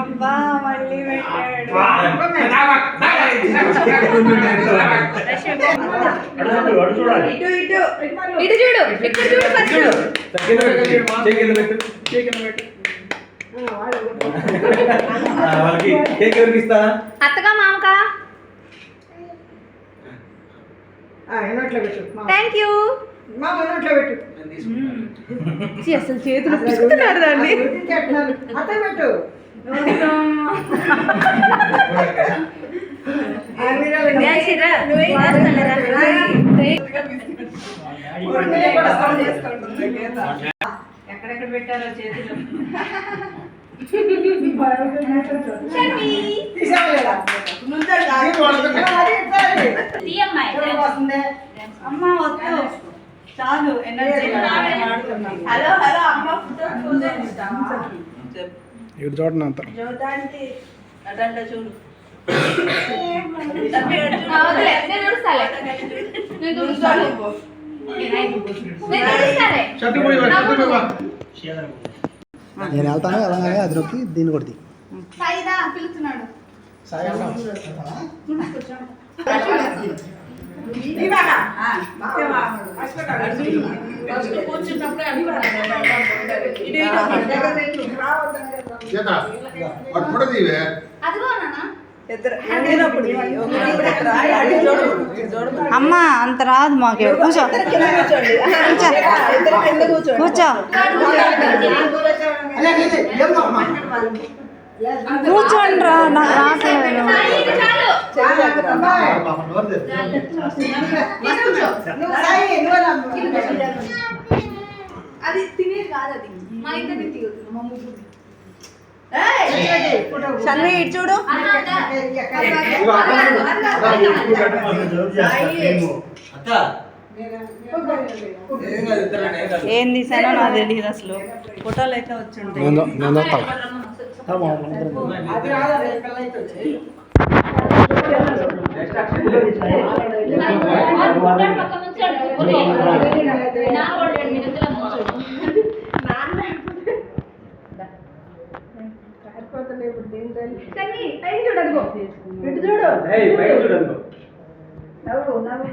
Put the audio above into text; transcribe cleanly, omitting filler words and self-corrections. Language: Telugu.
అబ్బా మళ్ళీ పెట్టాడు. ఇటు చూడు, ఇక్కడ చూడు. అత్తగా మామకా థ్యాంక్ యూ. అసలు చేతులు పిసుకుతున్నారు దాన్ని. ఎక్కడెక్కడ పెట్టారో చేతులు. అమ్మ వద్దు చాలు ఎనర్జీ. హలో హలో అమ్మ ఇటు చూడండి అంత అదంట చూడు. నేను వెళ్తాను అలాగే అది నొక్కి దీన్ని కొడుతీ పిలుస్తున్నాడు. అమ్మ అంత రాదు మాకు. కూర్చో కూర్చో కూర్చోండి రా. నాకు రావట్లేదు. అది తినేది కాదు, అది మా ఇద్దరిని తీయదు. షన్వి ఇటు చూడు. ఏం తీసానో నాకు తెలియదు అసలు. ఫోటోలు అయితే వచ్చి ఉంటాయి. చూడదు ఇటు చూడు. నవ్వు నవ్వు